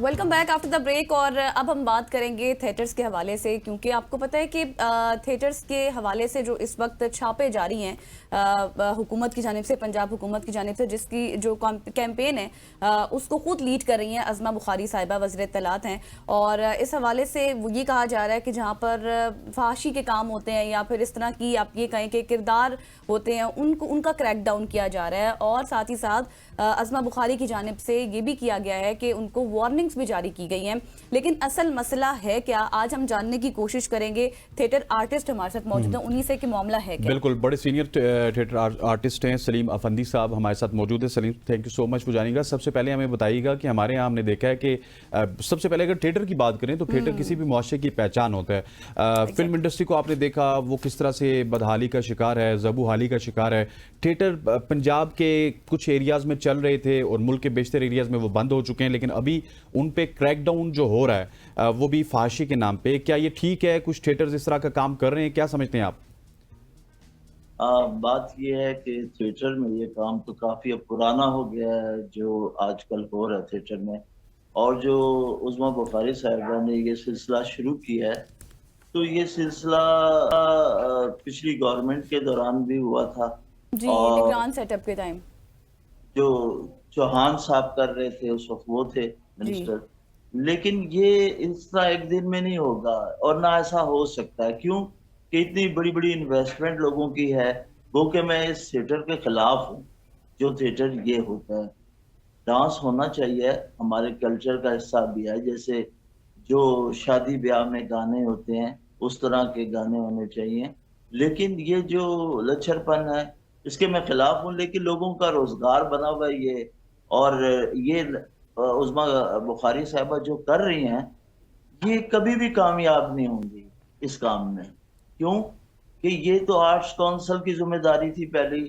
Welcome back after the break. اور اب ہم بات کریں گے تھیٹرز کے حوالے سے, کیونکہ آپ کو پتہ ہے کہ تھیٹرز کے حوالے سے جو اس وقت چھاپے جاری ہیں حکومت کی جانب سے, پنجاب حکومت کی جانب سے, جس کی جو کیمپین ہے اس کو خود لیڈ کر رہی ہیں عظمہ بخاری صاحبہ, وزیر اطلاعات ہیں. اور اس حوالے سے یہ کہا جا رہا ہے کہ جہاں پر فحاشی کے کام ہوتے ہیں یا پھر اس طرح کی آپ یہ کہیں کہ کردار ہوتے ہیں ان کا کریک ڈاؤن کیا جا رہا ہے. اور ساتھ ہی ساتھ عظمہ بخاری کی جانب سے یہ بھی کیا گیا ہے کہ ان کو وارننگز بھی جاری کی گئی ہیں. لیکن اصل مسئلہ ہے کیا, آج ہم جاننے کی کوشش کریں گے. تھیٹر آرٹسٹ ہمارے ساتھ موجود ہیں, انہی سے کہ معاملہ ہے کیا. بالکل, بڑے سینئر تھیٹر آرٹسٹ ہیں سلیم افندی صاحب ہمارے ساتھ موجود ہیں. Saleem, thank you so much for joining us. سب سے پہلے ہمیں بتائیے گا کہ ہمارے یہاں ہم نے دیکھا ہے کہ سب سے پہلے اگر تھیٹر کی بات کریں تو تھیٹر کسی بھی معاشرے کی پہچان ہوتا ہے. فلم انڈسٹری کو آپ نے دیکھا وہ کس طرح سے بدحالی کا شکار ہے, زبو حالی کا شکار ہے. تھیٹر پنجاب کے کچھ ایریاز میں چل رہے تھے اور ملک کے بیشتر ایریاز میں وہ بند ہو چکے ہیں, لیکن ابھی ان پہ کریک ڈاؤن جو ہو رہا ہے وہ بھی فحاشی کے نام پہ. کیا یہ ٹھیک ہے؟ کچھ تھیٹرز اس طرح کا کام کر رہے ہیں, کیا سمجھتے ہیں آپ؟ بات یہ ہے کہ تھیٹر میں یہ کام تو کافی اب پرانا ہو گیا ہے جو آج کل ہو رہا ہے تھیٹر میں. اور جو عظمہ بخاری صاحبہ نے یہ سلسلہ شروع کیا ہے تو یہ سلسلہ پچھلی گورنمنٹ کے دوران بھی ہوا تھا. جی, اور نگران سیٹ اپ کے ٹائم جو چوہان صاحب کر رہے تھے اس وقت وہ تھے منسٹر. لیکن یہ اس طرح ایک دن میں نہیں ہوگا اور نہ ایسا ہو سکتا ہے, کیوں کہ اتنی بڑی بڑی انویسٹمنٹ لوگوں کی ہے. وہ کہ میں اس تھیٹر کے خلاف ہوں جو تھیٹر یہ ہوتا ہے. ڈانس ہونا چاہیے, ہمارے کلچر کا حصہ بھی ہے. جیسے جو شادی بیاہ میں گانے ہوتے ہیں اس طرح کے گانے ہونے چاہیے. لیکن یہ جو لچر پن ہے اس کے میں خلاف ہوں. لیکن لوگوں کا روزگار بنا ہوا ہے یہ, اور یہ عظمہ بخاری صاحبہ جو کر رہی ہیں یہ کبھی بھی کامیاب نہیں ہوں گی اس کام میں. کیوں کہ یہ تو آرٹس کونسل کی ذمہ داری تھی پہلی.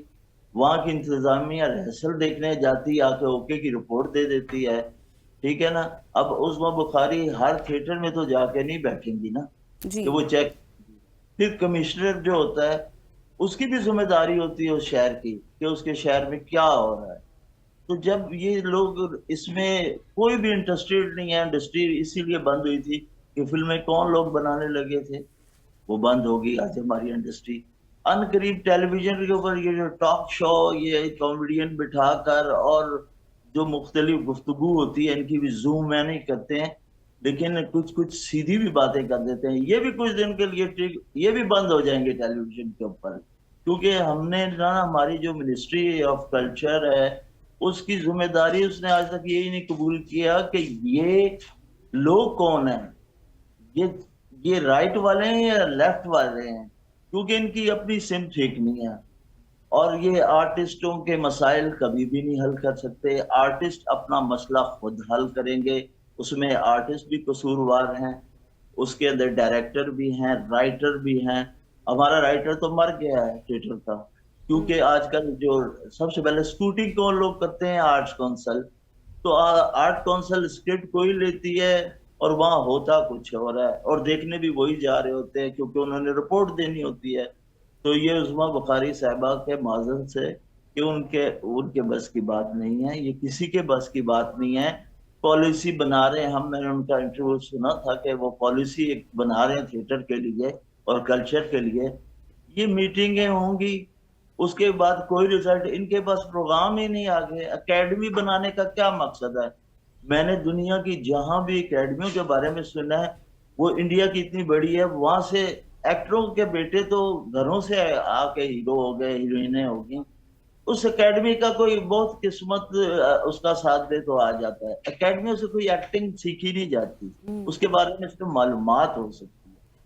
وہاں کی انتظامیہ ریہرسل دیکھنے جاتی, آ کے اوکے کی رپورٹ دے دیتی ہے, ٹھیک ہے نا. اب عظمہ بخاری ہر تھیٹر میں تو جا کے نہیں بیٹھیں گی نا کہ وہ چیک. پھر کمشنر جو ہوتا ہے اس کی بھی ذمہ داری ہوتی ہے اس شہر کی کہ اس کے شہر میں کیا ہو رہا ہے. تو جب یہ لوگ اس میں کوئی بھی انٹرسٹیڈ نہیں ہے, انڈسٹری اسی لیے بند ہوئی تھی کہ فلمیں کون لوگ بنانے لگے تھے, وہ بند ہوگی. آج ہماری انڈسٹری ان قریب ٹیلی ویژن کے اوپر یہ جو ٹاک شو, یہ کامیڈین بٹھا کر اور جو مختلف گفتگو ہوتی ہے ان کی بھی زوم میں نہیں کرتے ہیں, لیکن کچھ سیدھی بھی باتیں کر دیتے ہیں. یہ بھی کچھ دن کے لیے یہ بھی بند ہو جائیں گے ٹیلی ویژن کے اوپر, کیونکہ ہم نے ہماری جو منسٹری آف کلچر ہے اس کی ذمہ داری اس نے آج تک یہی نہیں قبول کیا کہ یہ لوگ کون ہیں, یہ رائٹ والے ہیں یا لیفٹ والے ہیں, کیونکہ ان کی اپنی سمت ٹھیک نہیں ہے. اور یہ آرٹسٹوں کے مسائل کبھی بھی نہیں حل کر سکتے. آرٹسٹ اپنا مسئلہ خود حل کریں گے. اس میں آرٹسٹ بھی قصوروار ہیں, اس کے اندر ڈائریکٹر بھی ہیں, رائٹر بھی ہیں. ہمارا رائٹر تو مر گیا ہے تھیٹر کا, کیونکہ آج کل جو سب سے پہلے اسکوٹنگ کون لوگ کرتے ہیں, آرٹس کونسل. تو آرٹ کونسل اسکرپٹ کوئی لیتی ہے اور وہاں ہوتا کچھ ہو رہا ہے, اور دیکھنے بھی وہی جا رہے ہوتے ہیں کیونکہ انہوں نے رپورٹ دینی ہوتی ہے. تو یہ عظمہ بخاری صاحبہ کے معذرت سے کہ ان کے بس کی بات نہیں ہے, یہ کسی کے بس کی بات نہیں ہے. پالیسی بنا رہے ہیں ہم, میں نے ان کا انٹرویو سنا تھا کہ وہ پالیسی ایک بنا رہے ہیں تھیٹر کے لیے اور کلچر کے لیے. یہ میٹنگیں ہوں گی, اس کے بعد کوئی رزلٹ, ان کے پاس پروگرام ہی نہیں. آگے اکیڈمی بنانے کا کیا مقصد ہے؟ میں نے دنیا کی جہاں بھی اکیڈمیوں کے بارے میں سنا ہے وہ انڈیا کی اتنی بڑی ہے, وہاں سے ایکٹروں کے بیٹے تو گھروں سے آ کے ہیرو ہو گئے, ہیروئنیں ہو گئی. اس اکیڈمی کا کوئی بہت قسمت اس کا ساتھ دے تو آ جاتا ہے. اکیڈمیوں سے کوئی ایکٹنگ سیکھی نہیں جاتی, اس کے بارے میں اس کو معلومات ہو سکتی.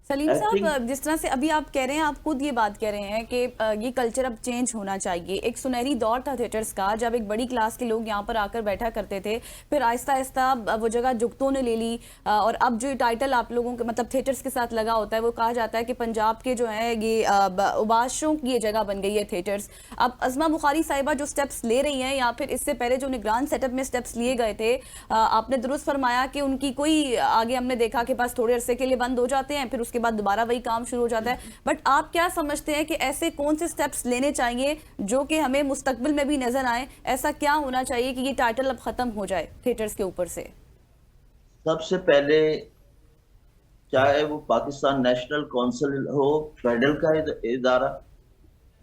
سلیم صاحب, جس طرح سے ابھی آپ کہہ رہے ہیں, آپ خود یہ بات کہہ رہے ہیں کہ یہ کلچر اب چینج ہونا چاہیے. ایک سنہری دور تھا تھیٹرز کا جب ایک بڑی کلاس کے لوگ یہاں پر آ کر بیٹھا کرتے تھے, پھر آہستہ آہستہ وہ جگہ جگتوں نے لے لی, اور اب جو ٹائٹل آپ لوگوں کے مطلب تھیٹرز کے ساتھ لگا ہوتا ہے وہ کہا جاتا ہے کہ پنجاب کے جو ہیں یہ عباشوں کی یہ جگہ بن گئی ہے تھیٹرز. اب عظمہ بخاری صاحبہ جو سٹیپس لے رہی ہیں, یا پھر اس سے پہلے جو نگران سیٹ اپ میں سٹیپس لیے گئے تھے, آپ نے درست فرمایا کہ ان کی کوئی آگے ہم نے دیکھا کہ بس تھوڑے عرصے کے لیے بند ہو جاتے ہیں, پھر اس کے بعد دوبارہ وہی کام شروع ہو جاتا ہے. بٹ آپ کیا سمجھتے ہیں کہ ایسے کون سے سٹیپس لینے چاہیے جو کہ ہمیں مستقبل میں بھی نظر آئیں؟ ایسا کیا ہونا چاہیے کہ یہ ٹائٹل اب ختم ہو جائے تھیٹرز کے اوپر سے؟ سب سے پہلے چاہے وہ پاکستان نیشنل کونسل ہو، فیڈرل کا ادارہ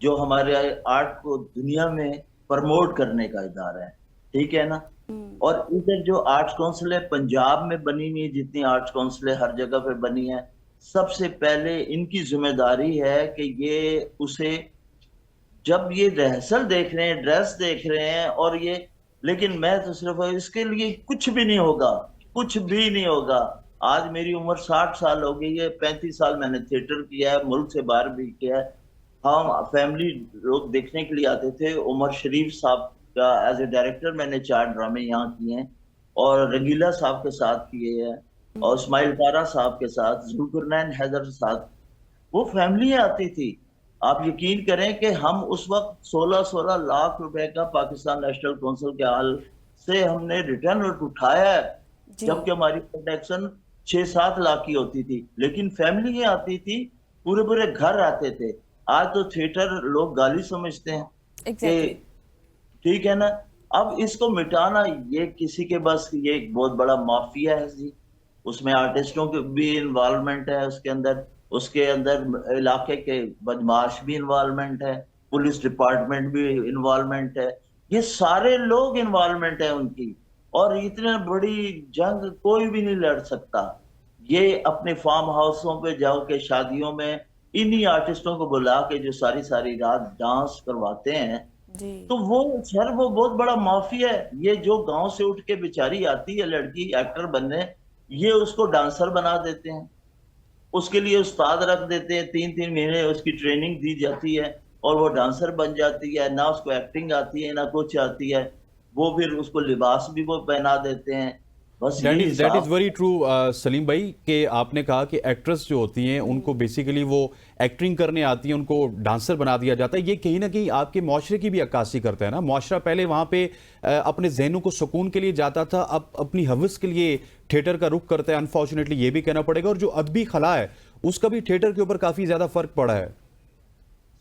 جو ہمارے آرٹ کو دنیا میں پرموٹ کرنے کا ادارہ ہے، ٹھیک ہے نا، اور ادھر جو آرٹس کونسل ہے پنجاب میں بنی ہوئی، جتنی آرٹس کونسلیں ہر جگہ پہ بنی ہیں، سب سے پہلے ان کی ذمہ داری ہے کہ یہ اسے جب یہ ریہرسل دیکھ رہے ہیں، ڈریس دیکھ رہے ہیں، اور یہ لیکن میں تو صرف اس کے لیے کچھ بھی نہیں ہوگا، کچھ بھی نہیں ہوگا۔ آج میری عمر 60 سال ہو گئی ہے، 35 سال میں نے تھیٹر کیا ہے، ملک سے باہر بھی کیا ہے۔ ہم فیملی لوگ دیکھنے کے لیے آتے تھے۔ عمر شریف صاحب کا ایز اے ڈائریکٹر میں نے 4 ڈرامے یہاں کیے ہیں، اور رنگیلا صاحب کے ساتھ کیے ہیں، اور اسماعیل پارا صاحب کے ساتھ، ذوالقرنین حیدر کے ساتھ۔ وہ فیملی آتی تھی۔ آپ یقین کریں کہ ہم اس وقت 16 لاکھ روپے کا پاکستان نیشنل کونسل کے حال سے ہم نے ریٹرن اٹھایا ہے، جبکہ ہماری پروڈکشن 6-7 لاکھ کی ہوتی تھی، لیکن فیملی آتی تھی، پورے پورے گھر آتے تھے۔ آج تو تھیٹر لوگ گالی سمجھتے ہیں کہ ٹھیک ہے نا۔ اب اس کو مٹانا یہ کسی کے بس، یہ ایک بہت بڑا مافیا ہے جی، اس میں آرٹسٹوں کی بھی انوالومنٹ ہے، اس کے اندر علاقے کے بدماش بھی انوالومنٹ ہے، پولیس ڈپارٹمنٹ بھی انوالومنٹ ہے، یہ سارے لوگ انوالومنٹ ہے ان کی، اور اتنے بڑی جنگ کوئی بھی نہیں لڑ سکتا۔ یہ اپنے فارم ہاؤسوں پہ جاؤ کے شادیوں میں انہی آرٹسٹوں کو بلا کے جو ساری رات ڈانس کرواتے ہیں، تو وہ سر وہ بہت بڑا مافیا ہے۔ یہ جو گاؤں سے اٹھ کے بیچاری آتی ہے لڑکی ایکٹر بننے، یہ اس کو ڈانسر بنا دیتے ہیں، اس کے لیے استاد رکھ دیتے ہیں، 3 مہینے اس کی ٹریننگ دی جاتی ہے، اور وہ ڈانسر بن جاتی ہے۔ نہ اس کو ایکٹنگ آتی ہے، نہ کچھ آتی ہے، وہ پھر اس کو لباس بھی وہ پہنا دیتے ہیں۔ بس دیٹ از ویری ٹرو سلیم بھائی، کہ آپ نے کہا کہ ایکٹریس جو ہوتی ہیں ان کو بیسیکلی وہ ایکٹنگ کرنے آتی ہیں، ان کو ڈانسر بنا دیا جاتا ہے۔ یہ کہیں نہ کہیں آپ کے معاشرے کی بھی عکاسی کرتا ہے نا۔ معاشرہ پہلے وہاں پہ اپنے ذہنوں کو سکون کے لیے جاتا تھا، اب اپنی ہوس کے لیے تھیٹر کا رخ کرتا ہے۔ انفارچونیٹلی یہ بھی کہنا پڑے گا، اور جو ادبی خلا ہے اس کا بھی تھیٹر کے اوپر کافی زیادہ فرق پڑا ہے۔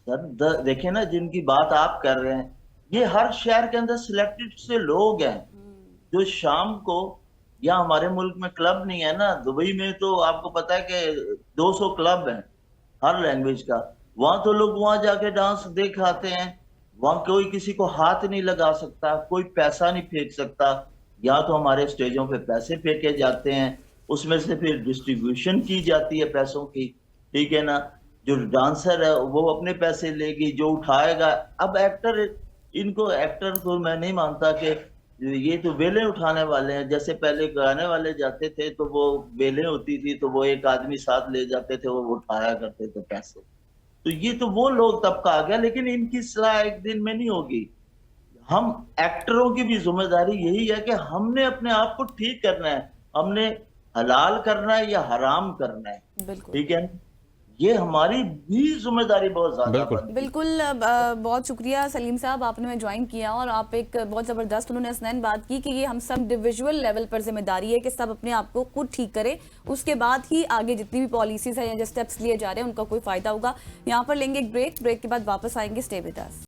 سر دیکھیں نا، جن کی بات آپ کر رہے ہیں، یہ ہر شہر کے اندر سلیکٹڈ سے لوگ ہیں جو شام کو، یا ہمارے ملک میں کلب نہیں ہے نا، دبئی میں تو آپ کو پتا ہے کہ 200 کلب ہیں ہر لینگویج کا، وہاں تو لوگ وہاں جا کے ڈانس دیکھ آتے ہیں۔ وہاں کوئی کسی کو ہاتھ نہیں لگا سکتا، کوئی پیسہ نہیں پھینک سکتا۔ یا تو ہمارے اسٹیجوں پہ پیسے پھینکے جاتے ہیں، اس میں سے پھر ڈسٹریبیوشن کی جاتی ہے پیسوں کی، ٹھیک ہے نا۔ جو ڈانسر ہے وہ اپنے پیسے لے گی، جو اٹھائے گا۔ اب ایکٹر کو میں نہیں مانتا کہ یہ تو ویلیں اٹھانے والے ہیں۔ جیسے پہلے گانے والے جاتے تھے تو وہ ویلیں ہوتی تھی تو وہ ایک آدمی ساتھ لے جاتے تھے، وہ اٹھایا کرتے تھے پیسے۔ تو یہ تو وہ لوگ طبقہ آ گیا، لیکن ان کی اصلاح ایک دن میں نہیں ہوگی۔ ہم ایکٹروں کی بھی ذمہ داری یہی ہے کہ ہم نے اپنے آپ کو ٹھیک کرنا ہے، ہم نے حلال کرنا ہے یا حرام کرنا ہے، ٹھیک ہے۔ یہ ہماری بھی ذمہ داری بہت زیادہ ہے۔ بالکل بہت شکریہ سلیم صاحب، آپ نے میں جوائن کیا، اور آپ ایک بہت زبردست انہوں نے اسنین بات کی کہ یہ ہم سب انڈیویجول لیول پر ذمہ داری ہے کہ سب اپنے آپ کو خود ٹھیک کرے، اس کے بعد ہی آگے جتنی بھی پالیسیز ہیں یا جو سٹیپس لیے جا رہے ہیں ان کا کوئی فائدہ ہوگا۔ یہاں پر لیں گے ایک بریک کے بعد واپس آئیں گے۔ Stay with us.